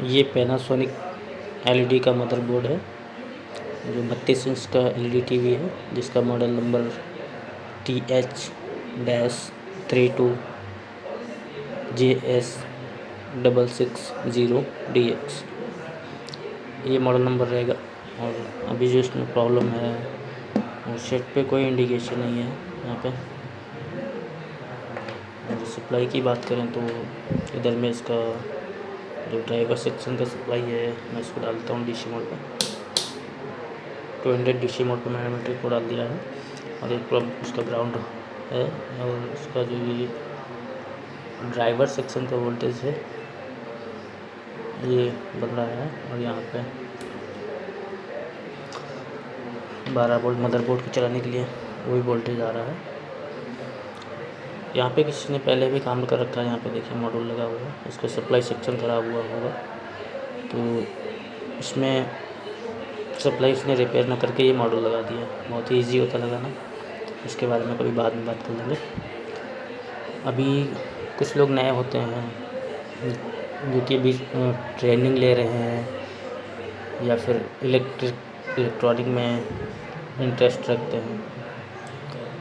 ये Panasonic LED का motherboard है जो 32 इंच का एलईडी टीवी है जिसका मॉडल नंबर TH-32JS660DX ये मॉडल नंबर रहेगा। और अभी जो इसमें प्रॉब्लम है और सेट पे कोई इंडिकेशन नहीं है यहाँ पे। और सप्लाई की बात करें तो इधर में इसका जो ड्राइवर सेक्शन का सप्लाई है मैं इसको डालता हूँ डीसी मोड पे। 200 डीसी मोड पे मैंने मीटर को डाल दिया है। और एक प्रॉब्लम उसका ग्राउंड है और उसका जो ये ड्राइवर सेक्शन का वोल्टेज है ये बन रहा है। और यहाँ पे 12 वोल्ट मदरबोर्ड को चलाने के लिए वही वोल्टेज आ रहा है। यहाँ पे किसी ने पहले भी काम कर रखा है। यहाँ पे देखिए मॉड्यूल लगा हुआ है, इसका सप्लाई सेक्शन खराब हुआ होगा तो इसमें सप्लाई इसने रिपेयर ना करके ये मॉड्यूल लगा दिया। बहुत ही ईजी होता लगाना, इसके बारे में कभी बाद में बात कर लेंगे। अभी कुछ लोग नए होते हैं जो कि अभी ट्रेनिंग ले रहे हैं या फिर इलेक्ट्रॉनिक में इंटरेस्ट रखते हैं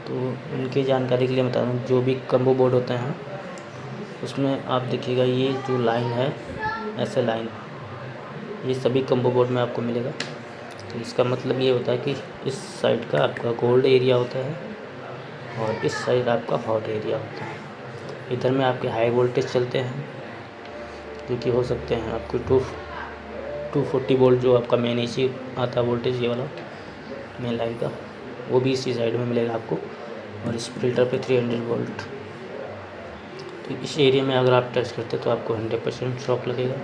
तो उनकी जानकारी के लिए बता दूँ, जो भी कम्बो बोर्ड होते हैं उसमें आप देखिएगा ये जो लाइन है ऐसे लाइन ये सभी कम्बो बोर्ड में आपको मिलेगा। तो इसका मतलब ये होता है कि इस साइड का आपका कोल्ड एरिया होता है और इस साइड आपका हॉट एरिया होता है। इधर में आपके हाई वोल्टेज चलते हैं जो कि हो सकते हैं आपको 240 वोल्ट जो आपका मेन एसी आता है वोल्टेज ये वाला मेन लाइन का वो भी इसी साइड में मिलेगा आपको। और इस फिल्टर पे 300 वोल्ट। तो इस एरिया में अगर आप टच करते तो आपको 100% शॉक लगेगा।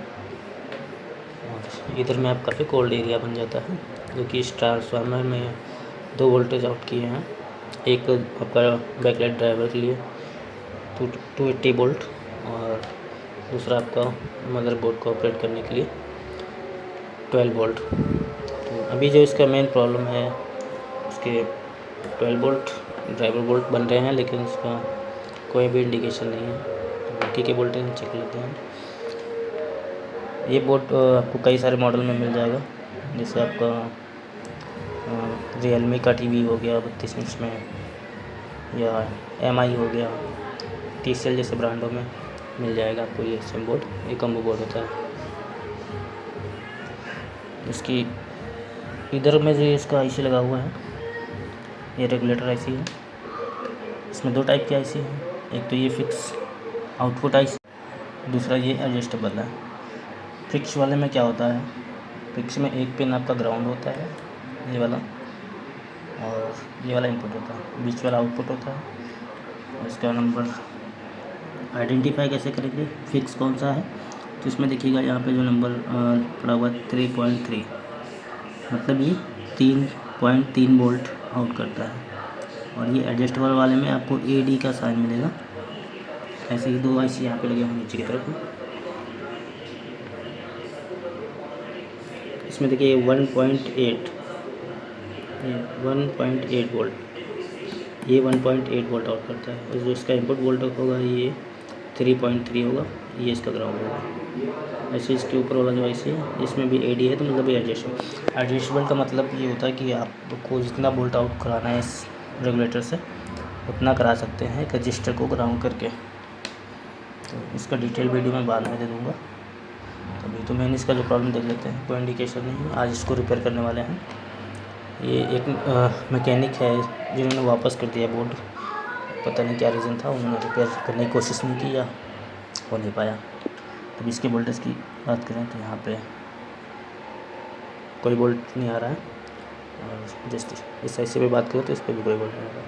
और इधर में आपका फिर कोल्ड एरिया बन जाता है जो कि इस ट्रांसफार्मर में 2 वोल्टेज आउट किए हैं। एक आपका बैकलाइट ड्राइवर के लिए 280 वोल्ट और दूसरा आपका मदरबोर्ड को ऑपरेट करने के लिए 12 वोल्ट। तो अभी जो इसका मेन प्रॉब्लम है उसके 12 वोल्ट ड्राइवर वोल्ट बन रहे हैं लेकिन इसका कोई भी इंडिकेशन नहीं है। तो बाकी के वोल्टेज हम चेक लेते हैं। ये बोर्ड आपको कई सारे मॉडल में मिल जाएगा, जैसे आपका रियलमी का टीवी हो गया 32 इंच में या MI हो गया, TCL जैसे ब्रांडों में मिल जाएगा आपको ये सेम बोर्ड। ये कम्बो बोर्ड होता है। इसकी इधर में जो इसका आईसी लगा हुआ है ये रेगुलेटर आईसी है। इसमें 2 टाइप की आईसी है, एक तो ये फिक्स आउटपुट आईसी, दूसरा ये एडजस्टेबल है। फिक्स वाले में क्या होता है, फिक्स में एक पिन आपका ग्राउंड होता है ये वाला और ये वाला इनपुट होता है, बीच वाला आउटपुट होता है। और इसका नंबर आइडेंटिफाई कैसे करेंगे फिक्स कौन सा है, तो इसमें देखिएगा यहाँ पे जो नंबर पड़ा हुआ 3.3 मतलब ये 3.3 वोल्ट आउट करता है। और ये एडजस्टेबल वाले में आपको AD का साइन मिलेगा। ऐसे ही 2 आईसी यहाँ पे लगे होंगे नीचे की तरफ। इसमें देखिए 1.8 वोल्ट, ये 1.8 वोल्ट आउट करता है। और जो इसका इनपुट वोल्ट होगा ये 3.3 होगा, ये इसका ग्राउंड होगा। ऐसे इसके ऊपर वाला जो आईसी है इसमें भी AD है तो मतलब ये एडजस्टेबल का मतलब ये होता है कि आपको जितना वोल्ट आउट कराना है इस रेगुलेटर से उतना करा सकते हैं एक रजिस्टर को ग्राउंड करके। तो इसका डिटेल वीडियो मैं बाद में दे दूँगा। तो अभी तो मैंने इसका जो प्रॉब्लम देख लेते हैं, कोई इंडिकेशन नहीं है। आज इसको रिपेयर करने वाले हैं। ये एक मैकेनिक है जिन्होंने वापस कर दिया बोर्ड, पता नहीं क्या रीज़न था, उन्होंने रिपेयर करने की कोशिश नहीं की या हो नहीं पाया। तो इसके वोल्टेज की बात करें तो यहाँ पे कोई वोल्ट नहीं आ रहा है। और जस्ट इस साइड से भी बात करें तो इस पर भी कोई वोल्ट नहीं आ रहा है।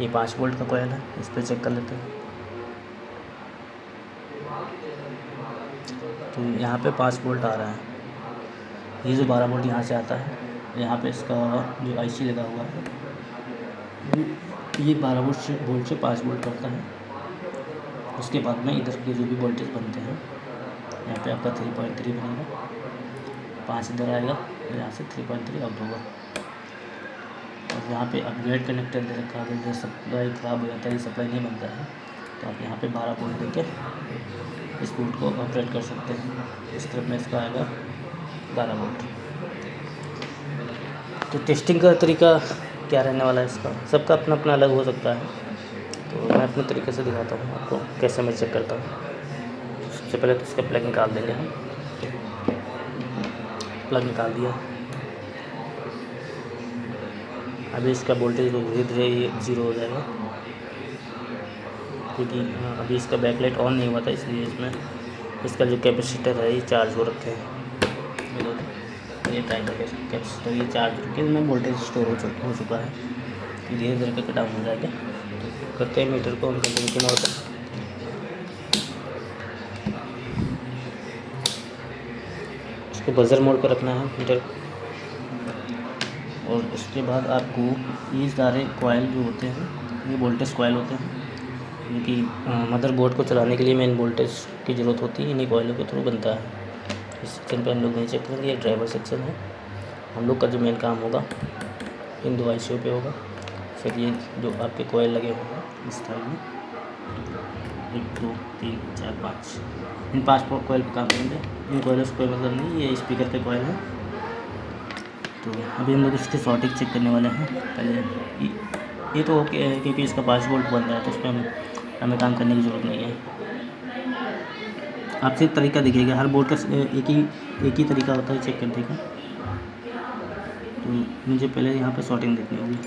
ये 5 वोल्ट का कॉइल है, इस पर चेक कर लेते हैं। तो यहाँ पे 5 वोल्ट आ रहा है। ये जो 12 वोल्ट यहाँ से आता है, यहाँ पे इसका जो आईसी लगा हुआ है ये 12 वोल्ट से 5 वोल्ट करता है। उसके बाद में इधर के जो भी वोल्टेज बनते हैं यहाँ पे आपका 3.3 बनेगा, 5 इधर आएगा, यहाँ से 3.3 आउट होगा। और यहाँ पे अपग्रेड कनेक्टर दे रखा है, अगर सप्लाई ख़राब हो जाता है, ये सप्लाई नहीं बनता है तो आप यहाँ पे 12 वोल्ट देके इस बोर्ड को ऑपरेट कर सकते हैं। इस तरफ में इसका आएगा 12 वोल्ट। तो टेस्टिंग का तरीका क्या रहने वाला है इसका, सबका अपना अपना अलग हो सकता है। तो मैं अपने तरीके से दिखाता हूँ आपको कैसे मैं चेक करता हूँ। सबसे पहले तो इसका प्लग निकाल देंगे हम। प्लग निकाल दिया। अभी इसका वोल्टेज धीरे धीरे ये 0 हो जाएगा, क्योंकि अभी इसका बैकलाइट ऑन नहीं हुआ था, इसलिए इसमें इसका जो कैपेसिटर है ये चार्ज हो रखे हैं। ये टाइप का कैपेसिटर ये चार्ज हो रखे, इसमें वोल्टेज स्टोर हो चुका है। धीरे धीरे करके डाउन हो जाएगा। तो करते हैं मीटर को ऑन कर देंगे कितना होता है। इसको बजर मोड पर रखना है मीटर। और उसके बाद आपको ये सारे कॉइल जो होते हैं ये वोल्टेज कॉइल होते हैं, क्योंकि मदरबोर्ड को चलाने के लिए मेन वोल्टेज की ज़रूरत होती है, इन्हीं कॉइलों के थ्रू बनता है। इस सेक्शन पे हम लोग नहीं चेक करेंगे, ये ड्राइवर सेक्शन है। हम लोग का जो मेन काम होगा इन 2 आईसीओ पे होगा। फिर ये जो आपके कॉइल लगे होंगे इस साइड में 1 2 3 4 5, इन 5 कॉइल पर काम करेंगे। इन कॉइलों से कोई मतलब नहीं, ये स्पीकर के कॉइल है। तो अभी हम लोग इसकी शॉर्टिंग चेक करने वाले हैं। पहले ये तो ओके है, क्योंकि इसका 5 वोल्ट बन रहा है, तो उसमें हमें काम करने की ज़रूरत नहीं है। आपसे एक तरीका दिखेगा, हर बोर्ड का एक ही तरीका होता है चेक करने का। तो मुझे पहले यहाँ पे शॉर्टिंग देखनी होगी।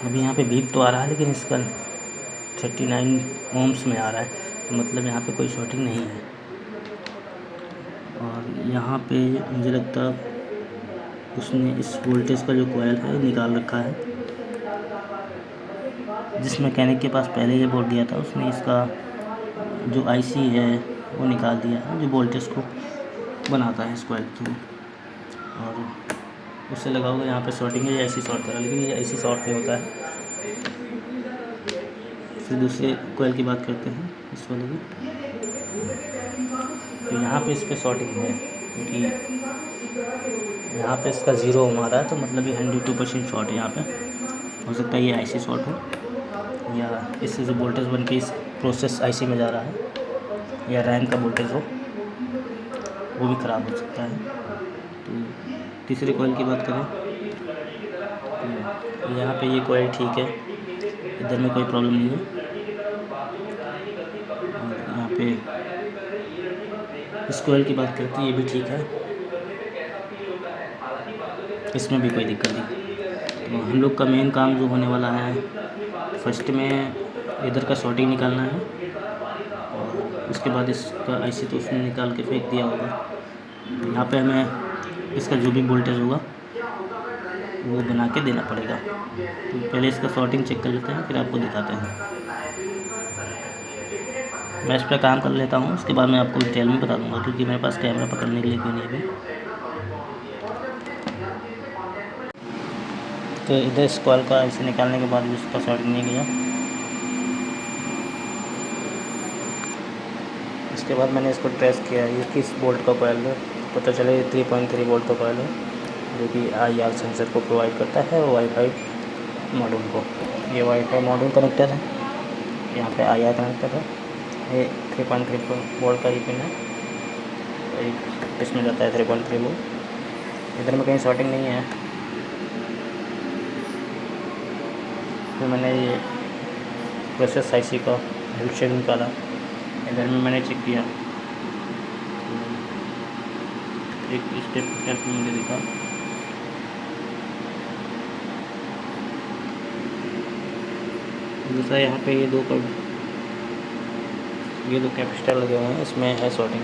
अभी यहाँ पे बीप तो आ रहा है, लेकिन इसका 39 ओम्स में आ रहा है, तो मतलब यहाँ पे कोई शॉर्टिंग नहीं है। और यहाँ पे मुझे लगता है उसने इस वोल्टेज का जो कॉइल है निकाल रखा है। जिस मैकेनिक के पास पहले ये बोर्ड दिया था उसने इसका जो आईसी है वो निकाल दिया है, जो वोल्टेज को बनाता है इस कॉइल थ्रू। और उससे लगा होगा यहाँ पे शॉर्टिंग है, ये ऐसी शॉर्ट करा, लेकिन ये ऐसी शॉर्ट नहीं होता है। फिर दूसरे कॉइल की बात करते हैं, इस वाले की। तो यहाँ पे इस पर शॉर्टिंग है, क्योंकि यहाँ पे इसका 0 ओम आ रहा है, तो मतलब ये 102% शॉर्ट है। यहाँ पे हो सकता है ये आईसी शॉर्ट हो, या इससे जो वोल्टेज बन के इस प्रोसेस आईसी में जा रहा है, या रैम का वोल्टेज हो वो भी ख़राब हो सकता है। तो तीसरे कॉइल की बात करें तो यहाँ पे ये कॉइल ठीक है, इधर में कोई प्रॉब्लम नहीं है। और यहाँ पे इस कॉइल की बात करते हैं, ये भी ठीक है, इसमें भी कोई दिक्कत नहीं। तो हम लोग का मेन काम जो होने वाला है, फर्स्ट में इधर का शॉर्टिंग निकालना है, और उसके बाद इसका आईसी तो उसने निकाल के फेंक दिया होगा। यहाँ पे हमें इसका जो भी वोल्टेज होगा वो बना के देना पड़ेगा। तो पहले इसका शॉर्टिंग चेक कर लेते हैं, फिर आपको दिखाते हैं। मैं इस पर काम कर लेता हूँ, उसके बाद मैं आपको डिटेल में बता दूँगा, क्योंकि मेरे पास कैमरा पकड़ने के लिए कोई नहीं है अभी। तो इधर इस कॉइल का ऐसे निकालने के बाद भी इसका शॉर्टिंग नहीं गया। इसके बाद मैंने इसको ट्रेस किया, ये किस वोल्ट का कॉइल है, पता चले ये 3.3 वोल्ट का कॉइल है, जो कि IR सेंसर को प्रोवाइड करता है वाईफाई मॉड्यूल को। ये वाईफाई मॉड्यूल कनेक्टर है, यहाँ पे IR कनेक्टर है। ये 3.3 वोल्ट का ही पिन है, एक इसमें जाता है 3.3 वोल्ट। इधर में कहीं शॉर्टिंग नहीं है। फिर मैंने ये प्रोसेस आईसी का हेल्थ चेक निकाला, इधर में मैंने चेक किया, एक स्टेप मुझे दिखा। दूसरा यहाँ पे ये दो कैपेसिटर लगे हुए हैं, इसमें है शॉर्टिंग।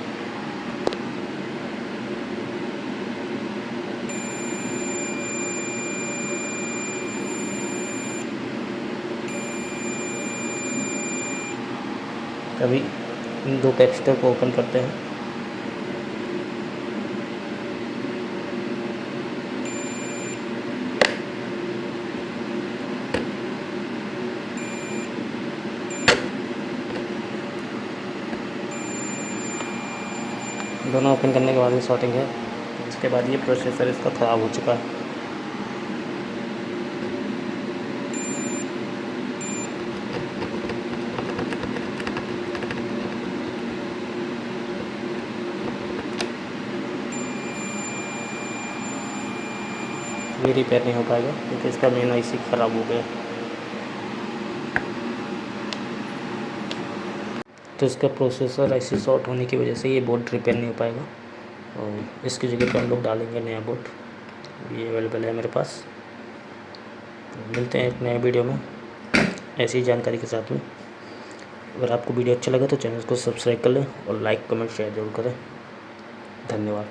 अभी इन 2 कैपेसिटर को ओपन करते हैं। दोनों ओपन करने के बाद ये शॉर्टिंग है। इसके बाद ये प्रोसेसर इसका ख़राब हो चुका है। ये रिपेयर नहीं हो पाएगा क्योंकि इसका मेन आईसी ख़राब हो गया। तो इसका प्रोसेसर आईसी शॉर्ट होने की वजह से ये बोर्ड रिपेयर नहीं हो पाएगा और इसकी जगह पे हम लोग डालेंगे नया बोर्ड। ये अवेलेबल है मेरे पास। तो मिलते हैं एक नए वीडियो में ऐसी जानकारी के साथ में। अगर आपको वीडियो अच्छा लगा तो चैनल को सब्सक्राइब कर लें और लाइक कमेंट शेयर जरूर करें। धन्यवाद।